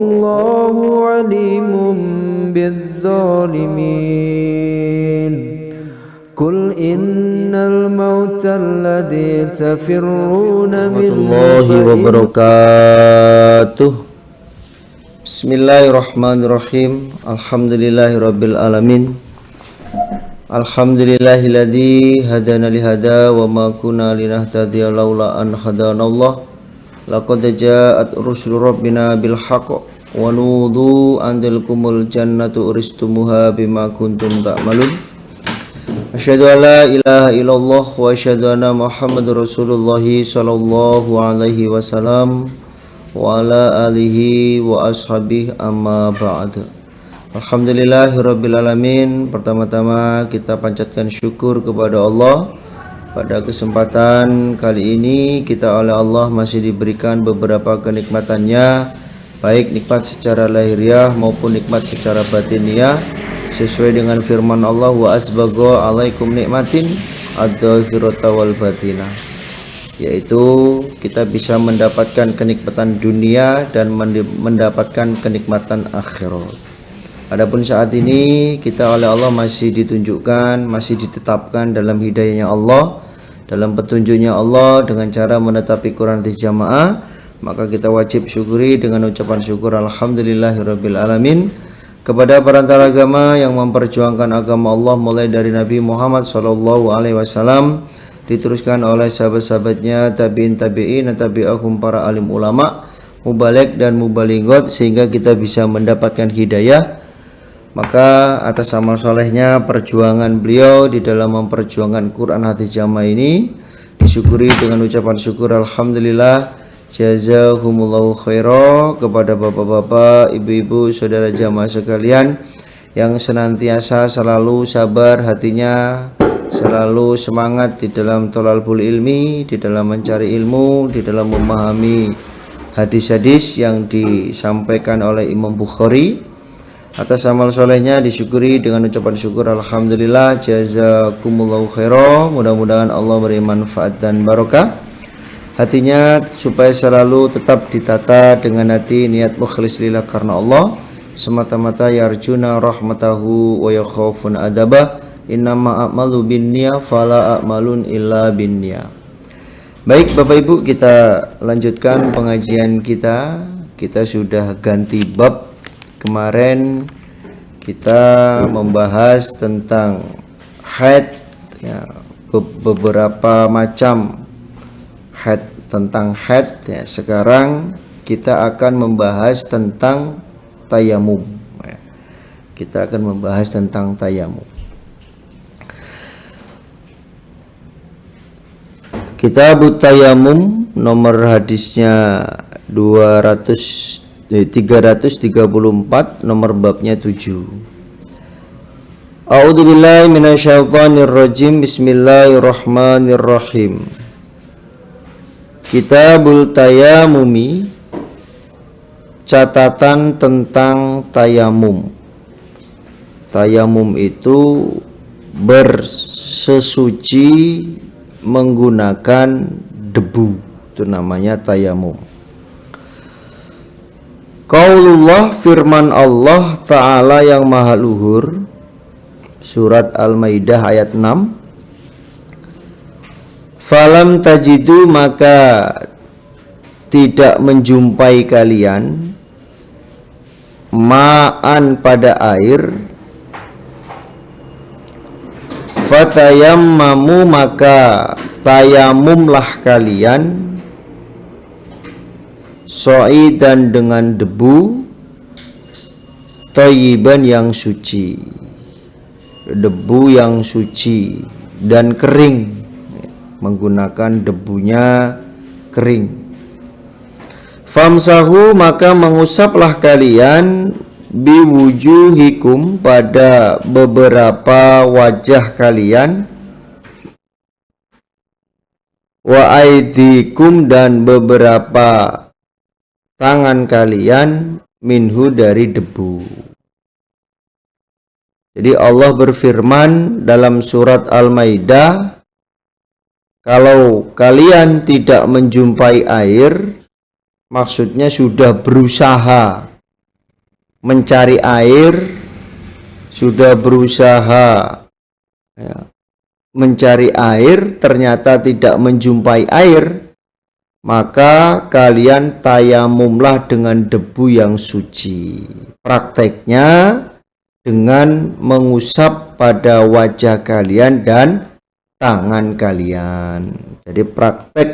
الله عليم بالظالمين قل إن الموت الذي تفرون منه الله وبركاته. Bismillahirrahmanirrahim. Alhamdulillahirabbil alamin. Alhamdulillahilladzi hadana lihada wa ma kunna linahtadiya laula an hadanallah. Laqad ja'at rusulu rabbina bil haqq wa nudu andilkumul jannatu uristumuha bima kuntum ta'malun. Asyhadu an la ilaha illallah wa asyhadu anna Muhammadar Rasulullah sallallahu alaihi wasallam wa ala alihi wa ashabihi amma ba'd. Alhamdulillahirabbil alamin. Pertama-tama kita panjatkan syukur kepada Allah. Pada kesempatan kali ini kita oleh Allah masih diberikan beberapa kenikmatannya, baik nikmat secara lahiriah maupun nikmat secara batiniah, sesuai dengan firman Allah, wa asbagha alaikum nikmatin adh-dhahirata wal batinah, yaitu kita bisa mendapatkan kenikmatan dunia dan mendapatkan kenikmatan akhirat. Adapun saat ini kita oleh Allah masih ditunjukkan, masih ditetapkan dalam hidayahnya Allah, dalam petunjuknya Allah dengan cara menetapi Quran di jamaah, maka kita wajib syukuri dengan ucapan syukur alhamdulillahirabbil alamin kepada perantara agama yang memperjuangkan agama Allah mulai dari Nabi Muhammad SAW, diteruskan oleh sahabat-sahabatnya, tabi'in tabi'in, tabi'ahum, para alim ulama, mubaligh dan mubalighot, sehingga kita bisa mendapatkan hidayah. Maka atas amal solehnya perjuangan beliau di dalam memperjuangkan Quran hati jamaah ini disyukuri dengan ucapan syukur alhamdulillah, jazahumullahu khaira kepada bapak-bapak, ibu-ibu, saudara jamaah sekalian yang senantiasa selalu sabar hatinya, selalu semangat di dalam thalabul ilmi, di dalam mencari ilmu, di dalam memahami hadis-hadis yang disampaikan oleh Imam Bukhari. Atas amal solehnya disyukuri dengan ucapan syukur alhamdulillah, jazakumullahu khaira. Mudah-mudahan Allah beri manfaat dan barokah hatinya, supaya selalu tetap ditata dengan hati niat mukhlis lillah karena Allah, semata-mata yarjuna rahmatahu wa yakhafun adabah. Innama a'malu binniyah fala a'malun illa binniyah. Baik Bapak Ibu, kita lanjutkan pengajian kita. Kita sudah ganti bab. Kemarin kita membahas tentang haid, ya, beberapa macam haid, tentang haid, ya. Sekarang kita akan membahas tentang tayamum, ya. Kita akan membahas tentang tayamum. Kitab Tayamum, nomor hadisnya 334, nomor babnya 7. A'udzubillahi minasyaitonirrajim. Bismillahirrahmanirrahim. Kitabul Tayamumi, catatan tentang tayamum. Tayamum itu bersesuci menggunakan debu, itu namanya tayamum. Qaulullah, firman Allah Ta'ala yang maha luhur, surat Al-Maidah ayat 6. Falam tajidu, maka tidak menjumpai kalian, ma'an pada air, fatayammamu, maka tayamumlah kalian, so'idan dengan debu, thayyiban yang suci, debu yang suci dan kering, menggunakan debunya kering. Famsahu, maka mengusaplah kalian, biwujuhikum, pada beberapa wajah kalian, wa aidikum, dan beberapa tangan kalian, minhu, dari debu. Jadi Allah berfirman dalam surat Al-Maidah, kalau kalian tidak menjumpai air, maksudnya sudah berusaha mencari air, sudah berusaha ya, mencari air, ternyata tidak menjumpai air, maka kalian tayamumlah dengan debu yang suci. Prakteknya dengan mengusap pada wajah kalian dan tangan kalian. Jadi praktek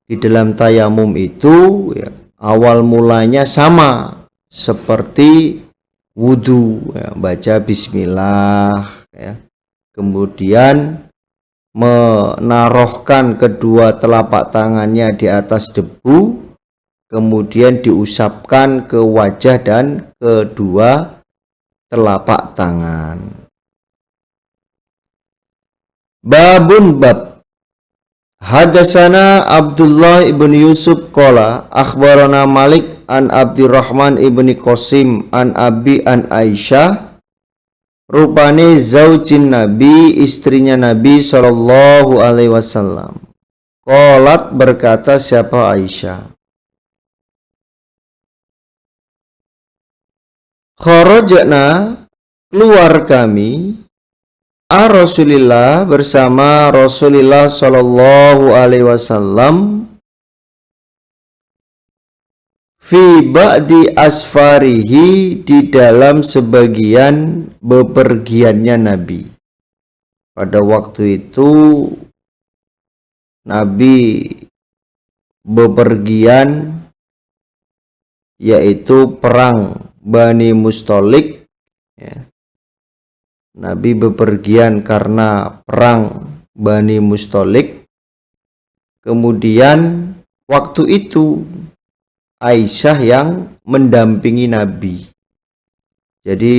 di dalam tayamum itu ya, awal mulanya sama seperti wudhu, ya, baca bismillah, ya. Kemudian menaruhkan kedua telapak tangannya di atas debu, kemudian diusapkan ke wajah dan kedua telapak tangan. Babun bab. Hadasana Abdullah ibn Yusuf qala akhbarana Malik an Abdurrahman ibn Qasim an Abi an Aisyah, rupane zaujin Nabi, istrinya Nabi sallallahu alaihi wasallam. Qalat, berkata siapa Aisyah, kharajna, keluar kami, Rasulillah, bersama Rasulullah sallallahu alaihi wasallam, fi ba'di asfarihi, di dalam sebagian bepergiannya Nabi. Pada waktu itu Nabi bepergian, yaitu perang Bani Mustalik, ya. Nabi bepergian karena perang Bani Mustalik. Kemudian waktu itu Aisyah yang mendampingi Nabi. Jadi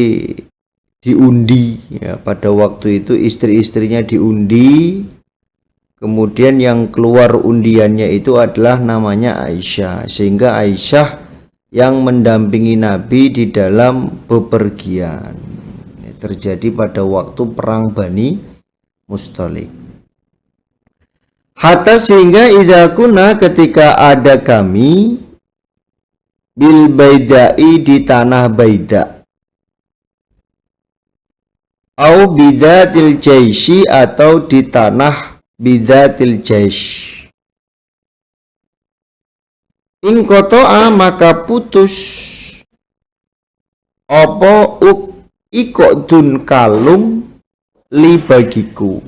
diundi, ya, pada waktu itu istri-istrinya diundi. Kemudian yang keluar undiannya itu adalah namanya Aisyah, sehingga Aisyah yang mendampingi Nabi di dalam bepergian. Terjadi pada waktu perang Bani Mustalik. Hatta sehingga idza kunna, ketika ada kami, bil baidai, di tanah Baida, au bidatil jaisi, atau di tanah bidatil jais. In qata'a, maka putus apa iqdun kalung li bagiku.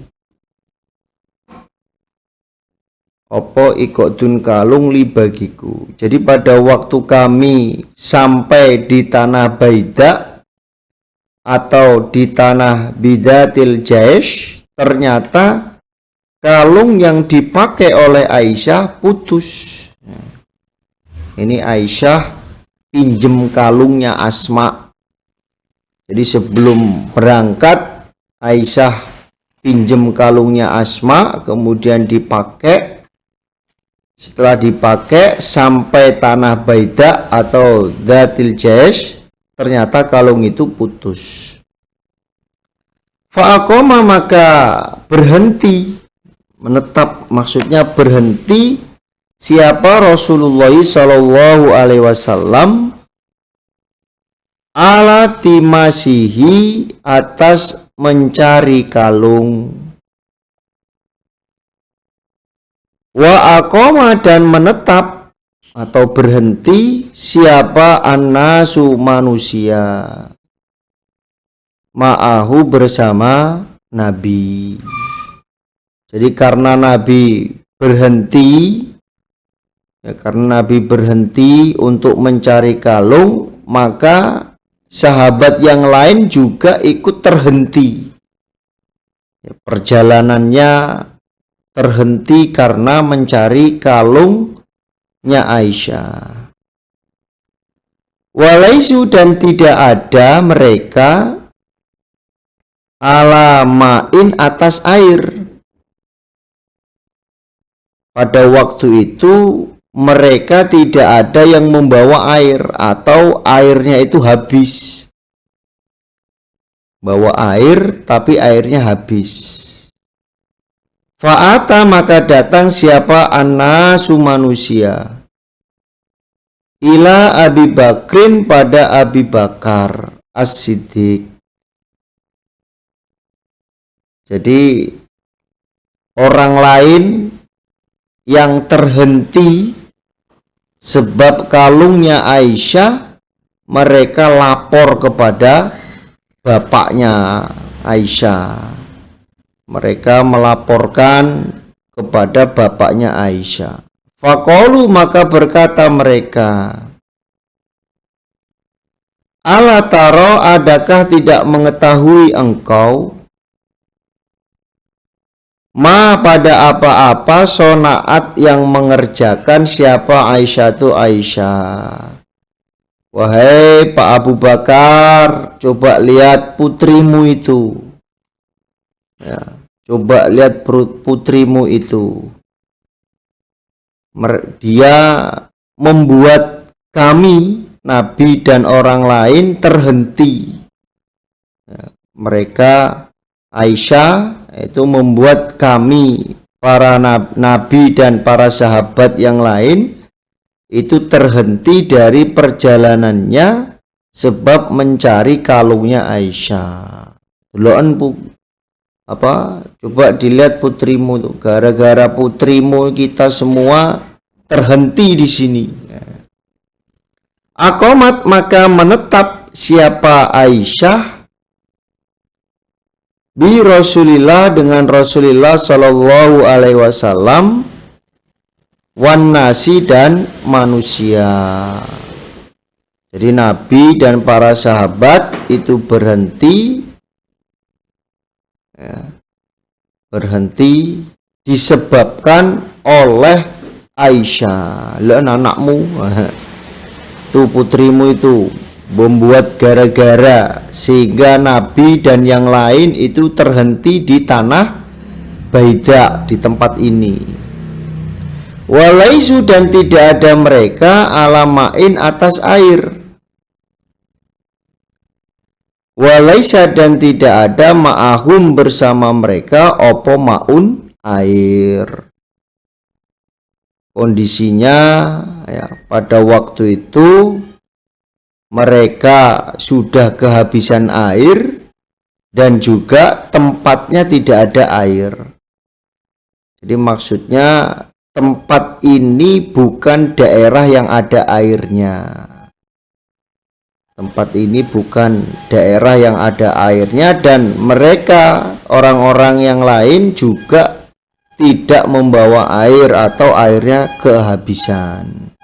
Apa iqdun kalung li bagiku. Jadi pada waktu kami sampai di tanah Baida atau di tanah bidatil jais, ternyata kalung yang dipakai oleh Aisyah putus. Ini Aisyah pinjem kalungnya Asma. Jadi sebelum berangkat Aisyah pinjem kalungnya Asma, kemudian dipakai. Setelah dipakai sampai tanah Baida atau Dzatil Jais, ternyata kalung itu putus. Fa'aqoma, maka berhenti, menetap, maksudnya berhenti siapa Rasulullah sallallahu alaihi wasallam, ala timasihi, atas mencari kalung, wa aqoma, dan menetap atau berhenti siapa annasu, manusia, ma'ahu, bersama Nabi. Jadi karena Nabi berhenti, ya, karena Nabi berhenti untuk mencari kalung, maka sahabat yang lain juga ikut terhenti. Perjalanannya terhenti karena mencari kalungnya Aisyah. Walaisu, dan tidak ada mereka ala ma'in, atas air. Pada waktu itu mereka tidak ada yang membawa air, atau airnya itu habis. Bawa air tapi airnya habis. Fa'ata, maka datang siapa annasu, manusia, ila Abi Bakrin pada Abi Bakar As-Siddiq. Jadi orang lain yang terhenti sebab kalungnya Aisyah, mereka lapor kepada bapaknya Aisyah. Mereka melaporkan kepada bapaknya Aisyah. Faqalu, maka berkata mereka, ala taro, adakah tidak mengetahui engkau, ma pada apa-apa sonaat yang mengerjakan siapa Aisyah tu Aisyah. Wahai Pak Abu Bakar, coba lihat putrimu itu. Ya, coba lihat putrimu itu. Dia membuat kami, Nabi dan orang lain terhenti. Ya, mereka, Aisyah itu membuat kami, para Nabi dan para sahabat yang lain itu terhenti dari perjalanannya sebab mencari kalungnya Aisyah. Deloken coba dilihat putrimu tuh, gara-gara putrimu kita semua terhenti di sini. Aqomat, maka menetap siapa Aisyah bi Rasulillah dengan Rasulullah Shallallahu Alaihi Wasallam, wan nasi dan manusia. Jadi Nabi dan para sahabat itu berhenti, ya, berhenti disebabkan oleh Aisyah. Lihat anakmu, tuh putrimu itu membuat gara-gara sehingga Nabi dan yang lain itu terhenti di tanah Baida, di tempat ini. Walaisu, dan tidak ada mereka alamain atas air. Walaisa, dan tidak ada ma'ahum bersama mereka opo maun, air. Kondisinya ya, pada waktu itu mereka sudah kehabisan air dan juga tempatnya tidak ada air. Jadi maksudnya tempat ini bukan daerah yang ada airnya. Tempat ini bukan daerah yang ada airnya, dan mereka orang-orang yang lain juga tidak membawa air atau airnya kehabisan.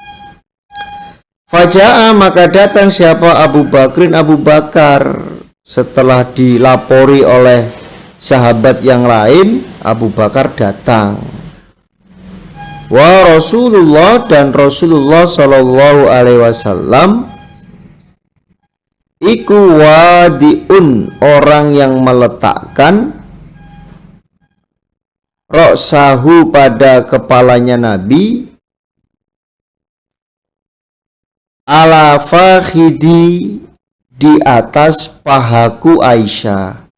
Faja'a, maka datang siapa Abu Bakrin, Abu Bakar. Setelah dilapori oleh sahabat yang lain, Abu Bakar datang. Wa Rasulullah, dan Rasulullah Shallallahu Alaihi Wasallam iku wadiun, orang yang meletakkan roksahu pada kepalanya Nabi, ala fakhidi, di atas pahaku Aisyah.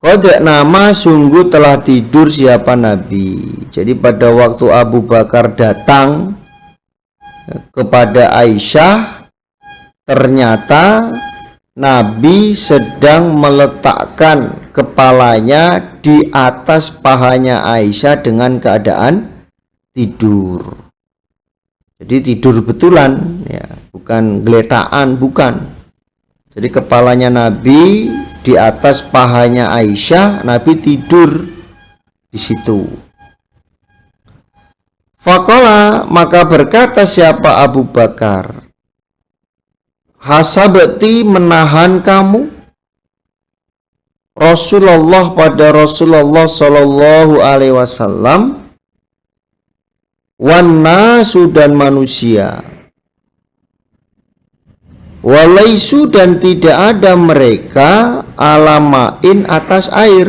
Kodek nama, sungguh telah tidur siapa Nabi. Jadi pada waktu Abu Bakar datang kepada Aisyah, ternyata Nabi sedang meletakkan kepalanya di atas pahanya Aisyah dengan keadaan tidur. Jadi tidur betulan, ya, bukan geletaan, bukan. Jadi kepalanya Nabi di atas pahanya Aisyah, Nabi tidur di situ. Faqala, maka berkata siapa Abu Bakar, hasabati, menahan kamu Rasulullah pada Rasulullah Shallallahu Alaihi Wasallam, wan nasu, dan manusia, walaisu, dan tidak ada mereka alamain atas air,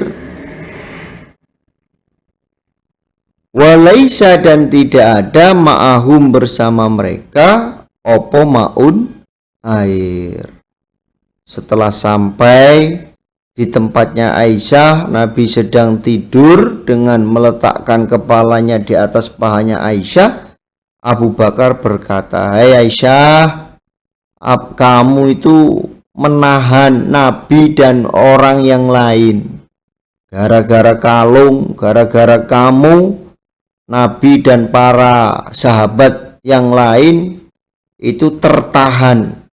walaisa, dan tidak ada ma'ahum bersama mereka opo maun, air. Setelah sampai di tempatnya Aisyah, Nabi sedang tidur dengan meletakkan kepalanya di atas pahanya Aisyah. Abu Bakar berkata, "Hai Aisyah, kamu itu menahan Nabi dan orang yang lain. Gara-gara kalung, gara-gara kamu, Nabi dan para sahabat yang lain itu tertahan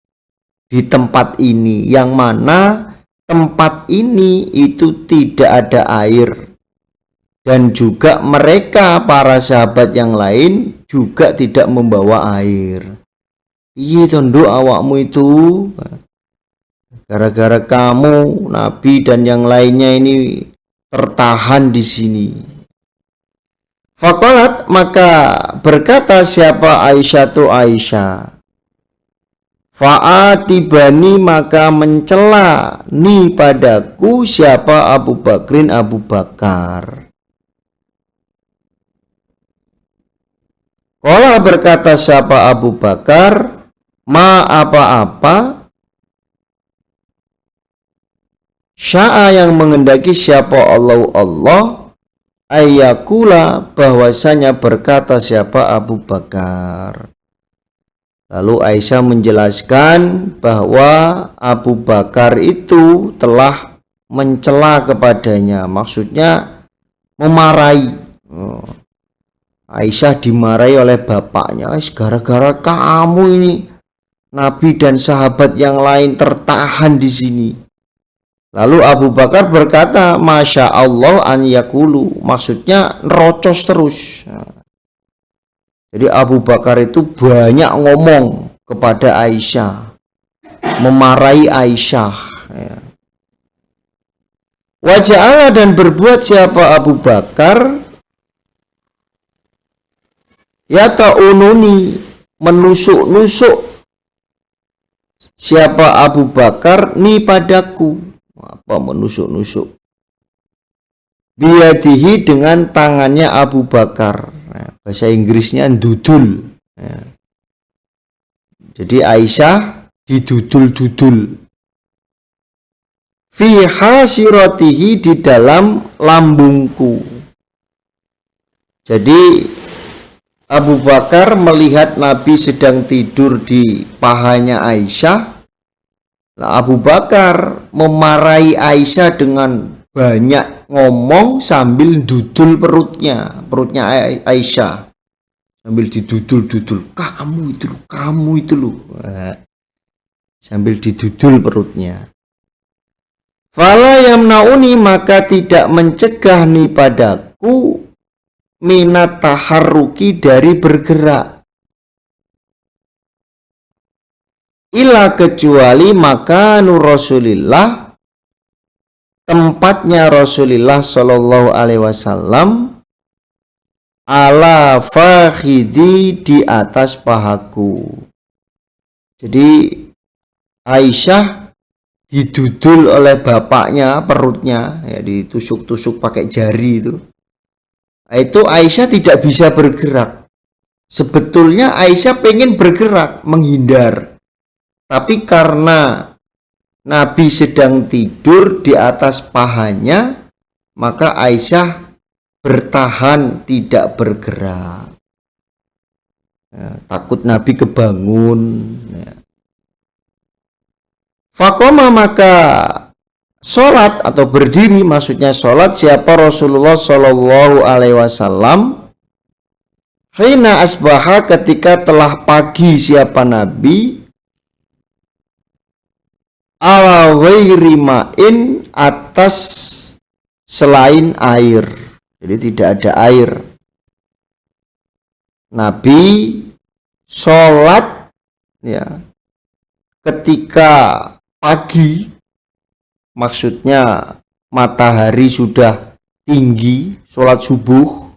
di tempat ini, yang mana tempat ini itu tidak ada air. Dan juga mereka, para sahabat yang lain, juga tidak membawa air. Iya tondo awakmu itu. Gara-gara kamu, Nabi dan yang lainnya ini tertahan di sini." Faqalat, maka berkata siapa Aisyah tu Aisyah, "Fa'atibani, maka mencela ni padaku siapa Abu Bakrin Abu Bakar." Qala, berkata siapa Abu Bakar, "Ma apa-apa sya'a yang mengendaki siapa Allah ayakula, bahwasanya berkata siapa Abu Bakar." Lalu Aisyah menjelaskan bahwa Abu Bakar itu telah mencela kepadanya, maksudnya memarahi. Aisyah dimarahi oleh bapaknya, "Gara-gara kamu ini Nabi dan sahabat yang lain tertahan di sini." Lalu Abu Bakar berkata, "Masya Allah an yakulu," maksudnya nerocos terus. Jadi Abu Bakar itu banyak ngomong kepada Aisyah, memarahi Aisyah. Waja'ala, dan berbuat siapa Abu Bakar, ya ta'ununi, menusuk-nusuk siapa Abu Bakar ni padaku. Apa menusuk-nusuk? Biyadihi, dengan tangannya Abu Bakar. Bahasa Inggrisnya dudul. Jadi Aisyah didudul-dudul. Fi hasiratihi, di dalam lambungku. Jadi Abu Bakar melihat Nabi sedang tidur di pahanya Aisyah. Nah, Abu Bakar memarahi Aisyah dengan banyak ngomong sambil dudul perutnya Aisyah. Sambil didudul-dudul, kamu itu loh. Sambil didudul perutnya. Fala yamnauni, maka tidak mencegah nih padaku minat taharruki, dari bergerak. Ila, kecuali maka nur Rasulillah, tempatnya Rasulullah Shallallahu Alaihi Wasallam, ala fakhidi, di atas pahaku. Jadi Aisyah didudul oleh bapaknya perutnya, ya, ditusuk-tusuk pakai jari itu. Itu Aisyah tidak bisa bergerak. Sebetulnya Aisyah pengen bergerak, menghindar. Tapi karena Nabi sedang tidur di atas pahanya, maka Aisyah bertahan tidak bergerak. Ya, takut Nabi kebangun. Ya. Faqoma, maka sholat atau berdiri, maksudnya sholat siapa Rasulullah Shallallahu Alaihi Wasallam, hina asbaha, ketika telah pagi siapa Nabi, ala ghairi ma'in, atas selain air. Jadi tidak ada air. Nabi sholat, ya, ketika pagi, maksudnya matahari sudah tinggi, sholat subuh.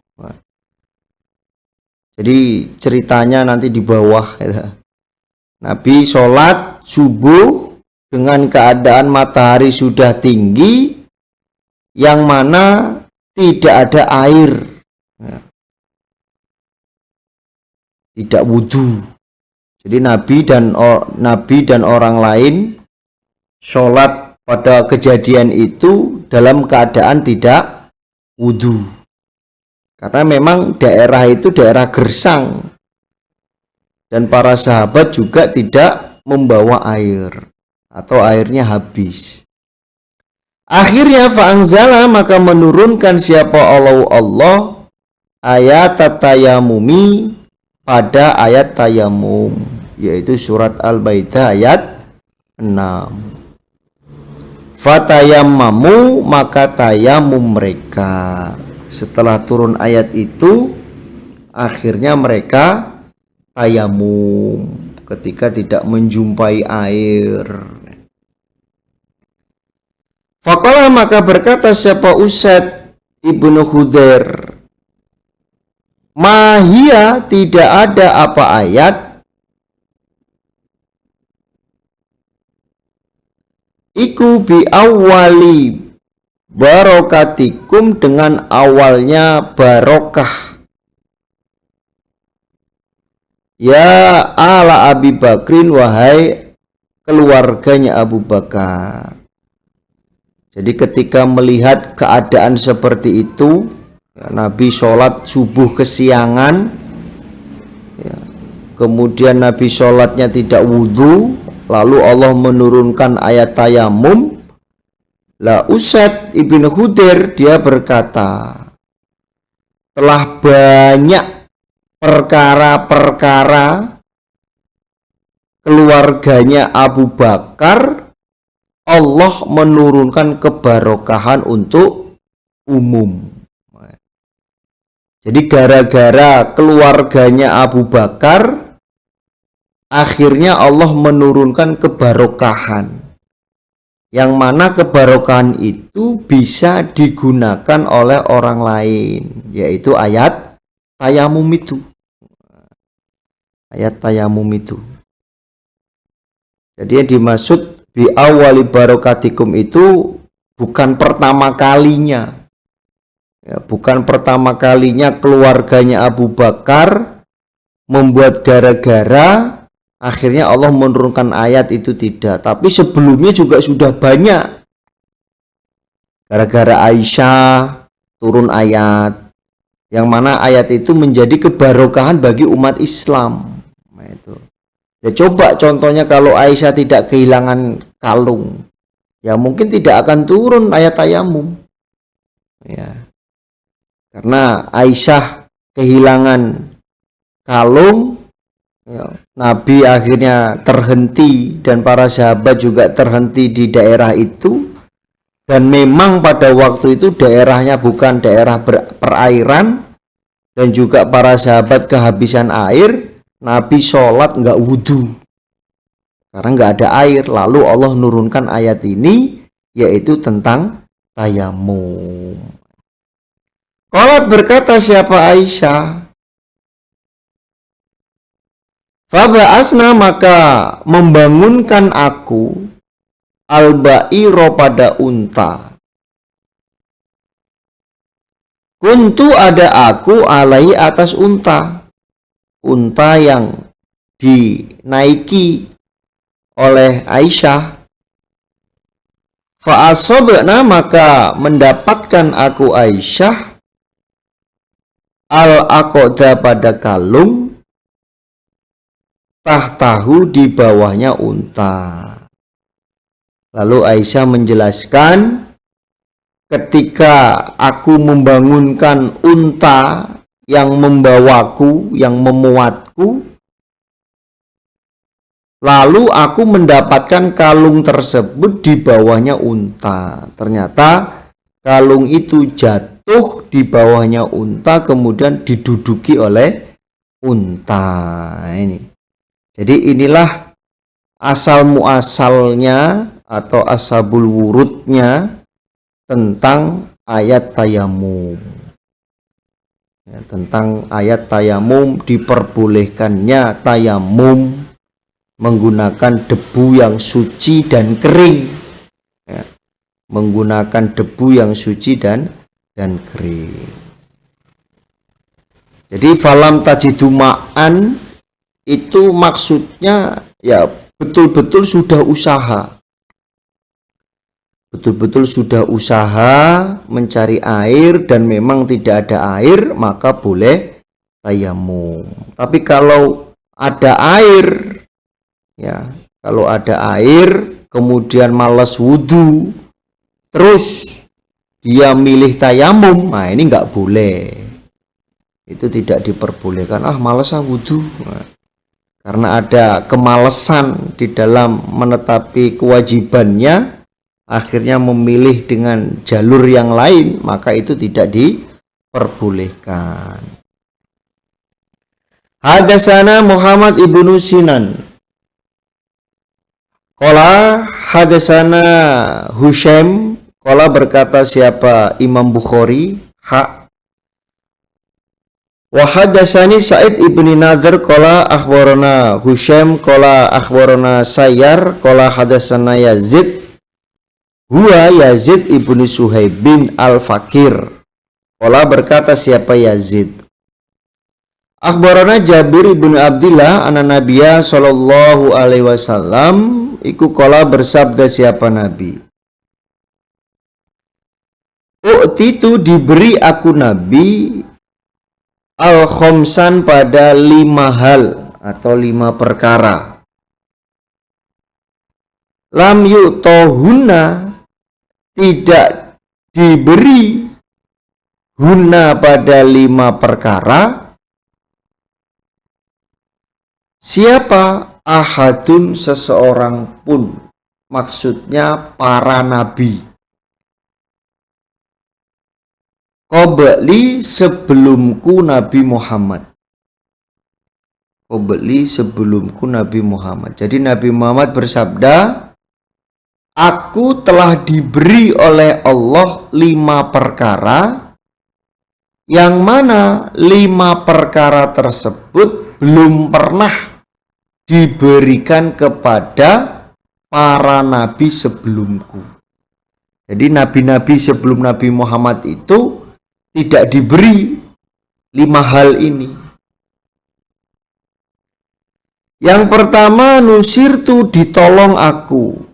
Jadi ceritanya nanti di bawah, ya. Nabi sholat subuh dengan keadaan matahari sudah tinggi, yang mana tidak ada air, ya. Tidak wudhu. Jadi Nabi dan orang lain sholat pada kejadian itu dalam keadaan tidak wudhu. Karena memang daerah itu daerah gersang. dan para sahabat juga tidak membawa air atau airnya habis. Akhirnya fa'anzala, maka menurunkan siapa Allah ayat tayamumi pada ayat tayamum, yaitu surat Al-Baidah ayat 6. Fatayammamu, maka tayamum mereka. Setelah turun ayat itu, akhirnya mereka tayamum ketika tidak menjumpai air. Faqala, maka berkata siapa Usaid ibnu Khudair, mahia, tidak ada apa ayat iku bi awali barokatikum, dengan awalnya barokah ya ala Abi Bakrin, wahai keluarganya Abu Bakar. Jadi ketika melihat keadaan seperti itu, Nabi sholat subuh kesiangan, ya, kemudian Nabi sholatnya tidak wudhu, lalu Allah menurunkan ayat tayamum. Lah Usaid ibnu Khudair dia berkata, telah banyak perkara-perkara keluarganya Abu Bakar Allah menurunkan kebarokahan untuk umum. Jadi gara-gara keluarganya Abu Bakar, akhirnya Allah menurunkan kebarokahan, yang mana kebarokahan itu bisa digunakan oleh orang lain, yaitu ayat tayamum itu. Ayat tayamum itu. Jadi yang dimaksud bi awali barokatikum itu bukan pertama kalinya. Ya, bukan pertama kalinya keluarganya Abu Bakar membuat gara-gara akhirnya Allah menurunkan ayat itu, tidak. Tapi sebelumnya juga sudah banyak. Gara-gara Aisyah turun ayat, yang mana ayat itu menjadi kebarokahan bagi umat Islam. Nah, itu. Ya coba contohnya kalau Aisyah tidak kehilangan kalung, ya mungkin tidak akan turun ayat tayamum. Ya. Karena Aisyah kehilangan kalung, ya, Nabi akhirnya terhenti dan para sahabat juga terhenti di daerah itu. Dan memang pada waktu itu daerahnya bukan daerah perairan, dan juga para sahabat kehabisan air. Nabi sholat nggak wudhu karena nggak ada air. Lalu Allah nurunkan ayat ini, yaitu tentang tayamum. Qalat, berkata siapa Aisyah, faba'asna, maka membangunkan aku al-ba'iro, pada unta. Kuntu, ada aku alai, atas unta. Unta yang dinaiki oleh Aisyah. Fa'asobna, maka mendapatkan aku Aisyah al-aqoda, pada kalung, tahtahu, di bawahnya unta. Lalu Aisyah menjelaskan, ketika aku membangunkan unta yang membawaku, yang memuatku, lalu aku mendapatkan kalung tersebut di bawahnya unta. Ternyata kalung itu jatuh di bawahnya unta, kemudian diduduki oleh unta. Ini. Jadi inilah asal muasalnya atau ashabul wurudnya tentang ayat tayamum. Ya, tentang ayat tayamum, diperbolehkannya tayamum menggunakan debu yang suci dan kering. Ya, menggunakan debu yang suci dan kering. Jadi falam tajidu ma'an itu maksudnya ya betul-betul sudah usaha. Betul-betul sudah usaha mencari air dan memang tidak ada air, maka boleh tayamum. Tapi kalau ada air, ya, kalau ada air kemudian malas wudhu, terus dia milih tayamum, nah ini nggak boleh, itu tidak diperbolehkan. Malas wudhu, nah, karena ada kemalasan di dalam menetapi kewajibannya, akhirnya memilih dengan jalur yang lain, maka itu tidak diperbolehkan. Hadatsana Muhammad ibnu Sinan qala hadatsana Husaim qala, berkata siapa Imam Bukhari, wa hadatsani Sa'id ibni Nadhr qala akhbarana Husaim qala akhbarana Sayyar qala hadatsana Yazid huwa Yazid ibnu Suhaib bin al-Fakir qala, berkata siapa Yazid, akhbarana Jabir ibnu Abdillah anna Nabiyya sallallahu alaihi wasallam iku qala, bersabda siapa Nabi, u'titu, diberi aku Nabi, al-khomsan, pada 5 hal atau 5 perkara, lam yu'tohunna, tidak diberi, huna pada 5 perkara, siapa, ahadun, seseorang pun, maksudnya para nabi, qabli, sebelumku Nabi Muhammad, qabli, sebelumku Nabi Muhammad. Jadi Nabi Muhammad bersabda, aku telah diberi oleh Allah 5 perkara, yang mana 5 perkara tersebut belum pernah diberikan kepada para nabi sebelumku. Jadi nabi-nabi sebelum Nabi Muhammad itu tidak diberi 5 hal ini. Yang pertama, nusirtu, ditolong aku.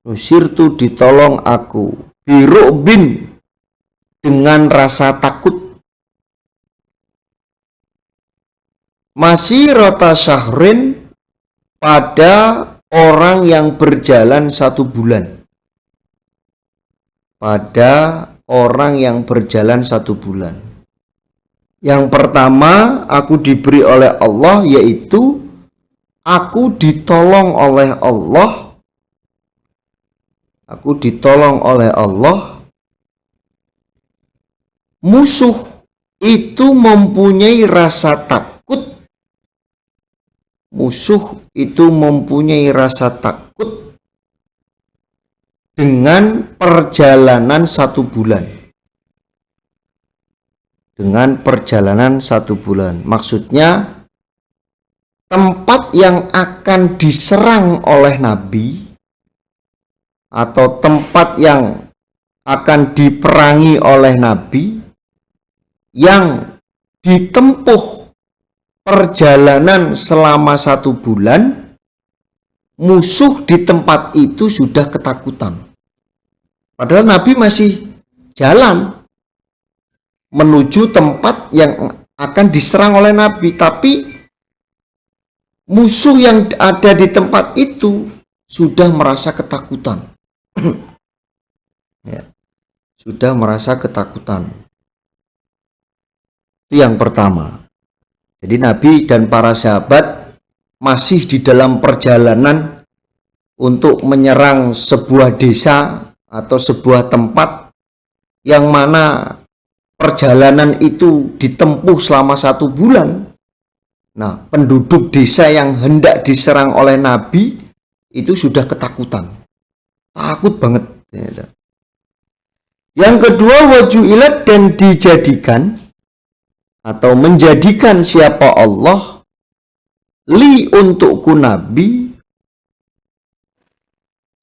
Nusirtu, ditolong aku. Biru'bin, dengan rasa takut. Masirata syahrin, pada orang yang berjalan 1 bulan. Pada orang yang berjalan 1 bulan. Yang pertama aku diberi oleh Allah, yaitu aku ditolong oleh Allah. Aku ditolong oleh Allah. Musuh itu mempunyai rasa takut. Musuh itu mempunyai rasa takut dengan perjalanan 1 bulan. Dengan perjalanan 1 bulan. Maksudnya tempat yang akan diserang oleh Nabi, atau tempat yang akan diperangi oleh Nabi, yang ditempuh perjalanan selama 1 bulan, musuh di tempat itu sudah ketakutan. Padahal Nabi masih jalan menuju tempat yang akan diserang oleh Nabi, tapi musuh yang ada di tempat itu sudah merasa ketakutan. Ya, sudah merasa ketakutan. Itu yang pertama. Jadi Nabi dan para sahabat masih di dalam perjalanan untuk menyerang sebuah desa atau sebuah tempat yang mana perjalanan itu ditempuh selama 1 bulan. Nah, penduduk desa yang hendak diserang oleh Nabi itu sudah ketakutan. Takut banget. Yang kedua, wajuilat, dan dijadikan atau menjadikan siapa Allah, li, untukku Nabi,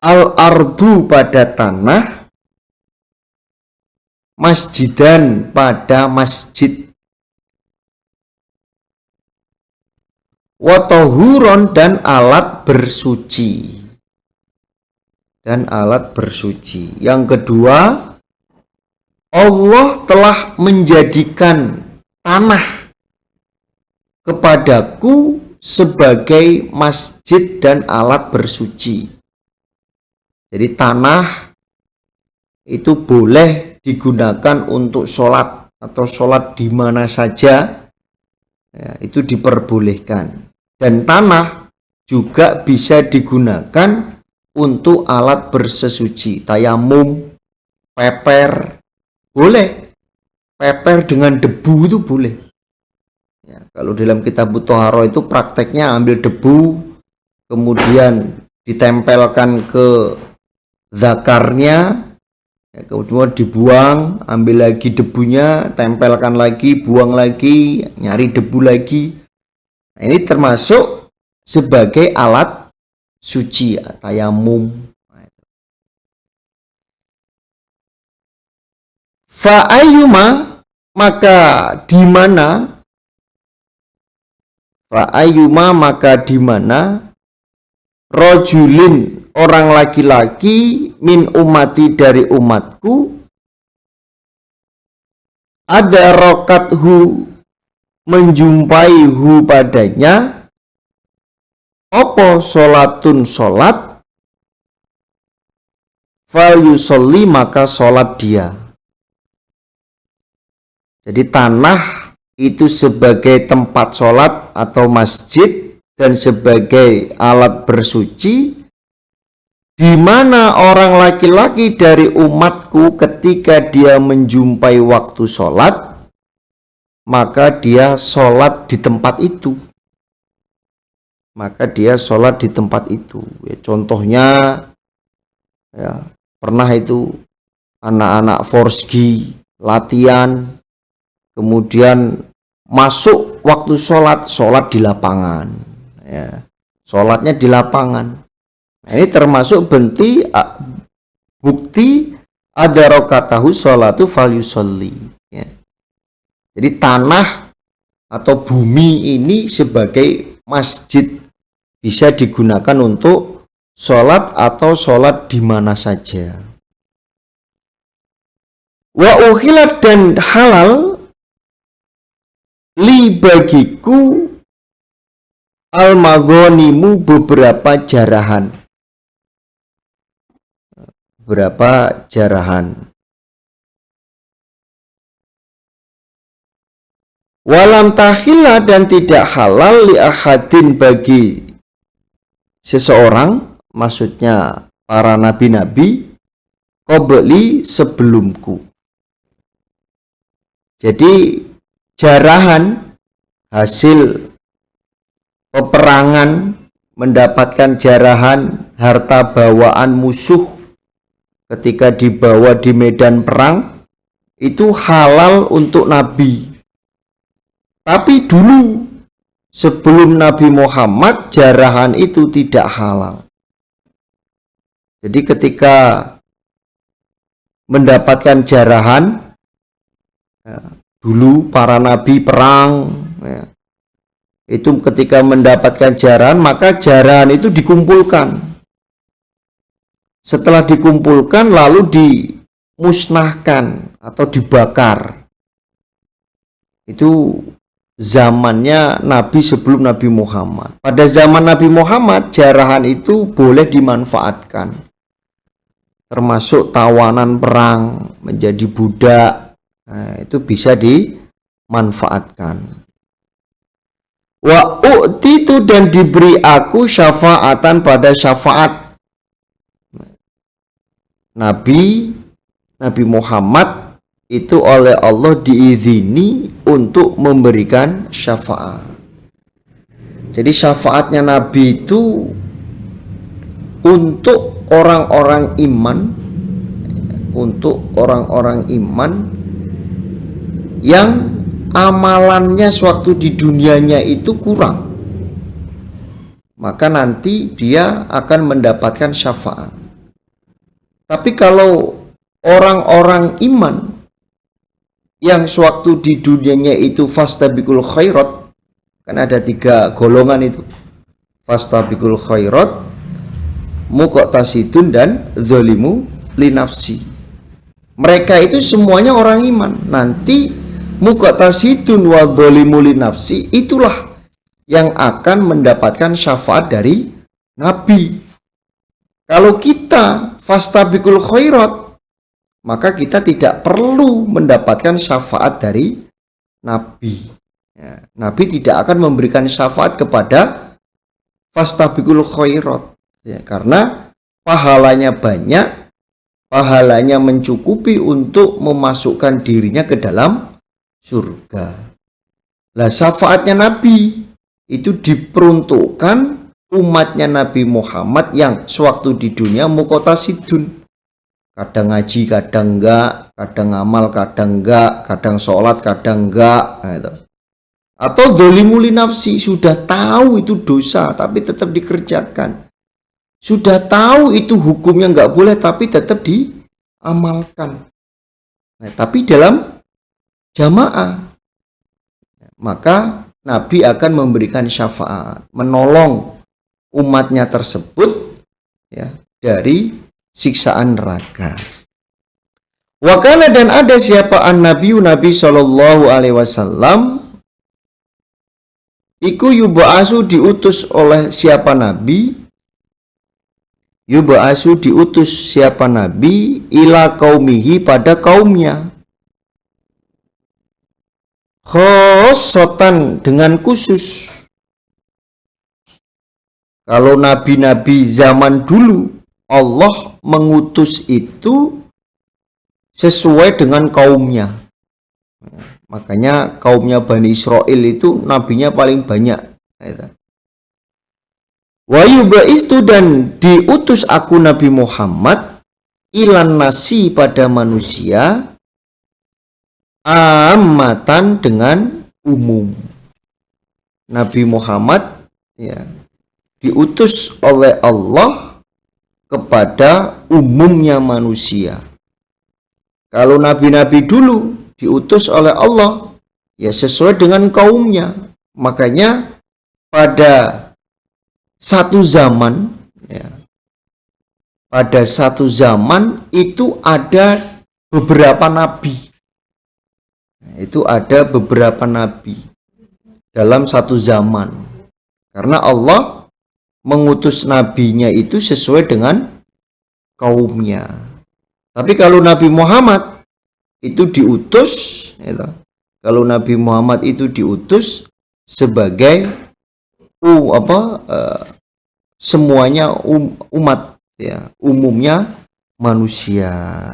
al-ardu, pada tanah, masjidan, pada masjid, wa tahuron, dan alat bersuci. Dan alat bersuci. Yang kedua, Allah telah menjadikan tanah kepadaku sebagai masjid dan alat bersuci. Jadi tanah itu boleh digunakan untuk sholat atau sholat di mana saja, ya, itu diperbolehkan. Dan tanah juga bisa digunakan untuk alat bersesuci, tayamum, peper, boleh. Peper dengan debu itu boleh. Ya, kalau dalam kitab Thaharah itu prakteknya ambil debu, kemudian ditempelkan ke zakarnya, ya, kemudian dibuang, ambil lagi debunya, tempelkan lagi, buang lagi, nyari debu lagi. Nah, ini termasuk sebagai alat suci, ya, tayamum. Fa'ayyuma, maka di mana rojulin, orang laki-laki, min umati, dari umatku, ada rokathu, menjumpai hu padanya, opo sholatun sholat, fal yusolli, maka sholat dia. Jadi tanah itu sebagai tempat sholat atau masjid dan sebagai alat bersuci, di mana orang laki-laki dari umatku ketika dia menjumpai waktu sholat, maka dia sholat di tempat itu. Ya, contohnya, ya, pernah itu anak-anak Forsgi latihan, kemudian masuk waktu sholat di lapangan, ya, sholatnya di lapangan. Nah, ini termasuk bukti ada rokatahu sholatu fal yusolli, ya. Jadi tanah atau bumi ini sebagai masjid, bisa digunakan untuk sholat atau sholat di mana saja. Wa ukhilat, dan halal li bagiku al-maghonimu, beberapa jarahan. Walam tahila, dan tidak halal li ahadin, bagi seseorang, maksudnya para nabi-nabi, qabli, sebelumku. Jadi jarahan hasil peperangan, mendapatkan jarahan harta bawaan musuh ketika dibawa di medan perang, itu halal untuk nabi. Tapi dulu sebelum Nabi Muhammad, jarahan itu tidak halal. Jadi ketika mendapatkan jarahan, ya, dulu para nabi perang, ya, itu ketika mendapatkan jarahan, maka jarahan itu dikumpulkan. Setelah dikumpulkan lalu dimusnahkan atau dibakar. Itu zamannya Nabi sebelum Nabi Muhammad. Pada zaman Nabi Muhammad, jarahan itu boleh dimanfaatkan, termasuk tawanan perang, menjadi budak. Nah, itu bisa dimanfaatkan. Wa u'titu, dan diberi aku syafaatan, pada syafaat. Nabi Muhammad itu oleh Allah diizini untuk memberikan syafaat. Jadi syafaatnya Nabi itu untuk orang-orang iman, yang amalannya sewaktu di dunianya itu kurang, maka nanti dia akan mendapatkan syafaat. Tapi kalau orang-orang iman yang sewaktu di dunianya itu fastabiqul khairat, kan ada 3 golongan itu, fastabiqul khairat, muqtasidun, dan zalimu linafsi. Mereka itu semuanya orang iman. Nanti muqtasidun wa zalimu linafsi, itulah yang akan mendapatkan syafaat dari Nabi. Kalau kita fastabiqul khairat, maka kita tidak perlu mendapatkan syafaat dari Nabi. Ya, Nabi tidak akan memberikan syafaat kepada fastabiqul khairat, ya, karena pahalanya banyak, pahalanya mencukupi untuk memasukkan dirinya ke dalam surga. Lah syafaatnya Nabi itu diperuntukkan umatnya Nabi Muhammad yang sewaktu di dunia muqtasidun. Kadang ngaji, kadang enggak, kadang amal, kadang enggak, kadang sholat, kadang enggak. Nah, itu. Atau dolimuli nafsi, sudah tahu itu dosa tapi tetap dikerjakan. Sudah tahu itu hukumnya enggak boleh tapi tetap diamalkan. Nah, tapi dalam jamaah, maka Nabi akan memberikan syafaat, menolong umatnya tersebut, ya, dari siksaan neraka. Wakana, dan ada siapa Nabi Shallallahu Alaihi Wasallam iku yub'asu, diutus oleh siapa Nabi, yub'asu, diutus siapa Nabi ila qaumihi, pada kaumnya, khosotan, dengan khusus. Kalau nabi-nabi zaman dulu Allah mengutus itu sesuai dengan kaumnya. Makanya kaumnya Bani Israel itu nabinya paling banyak. Wa yubaistu, dan diutus aku Nabi Muhammad ilan nasi, pada manusia, amatan, dengan umum. Nabi Muhammad, ya, diutus oleh Allah kepada umumnya manusia. Kalau nabi-nabi dulu diutus oleh Allah, ya sesuai dengan kaumnya. Makanya pada satu zaman, ya, pada satu zaman itu ada beberapa nabi. Itu ada beberapa nabi dalam satu zaman, karena Allah mengutus nabinya itu sesuai dengan kaumnya. Tapi kalau Nabi Muhammad itu diutus, ya, kalau Nabi Muhammad itu diutus sebagai semuanya umat, ya, umumnya manusia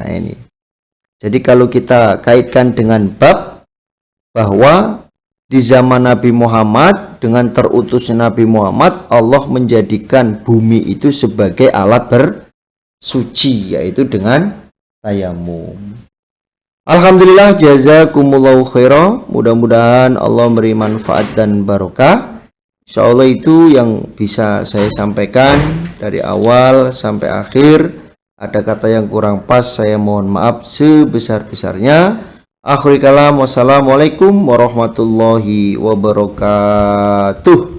ini. Jadi kalau kita kaitkan dengan bab bahwa di zaman Nabi Muhammad, dengan terutusnya Nabi Muhammad, Allah menjadikan bumi itu sebagai alat bersuci, yaitu dengan tayamum. Alhamdulillah, jazakumullahu khairan. Mudah-mudahan Allah memberi manfaat dan barokah. Insyaallah itu yang bisa saya sampaikan dari awal sampai akhir. Ada kata yang kurang pas, saya mohon maaf sebesar-besarnya. Akhirul kalam, wassalamualaikum warahmatullahi wabarakatuh.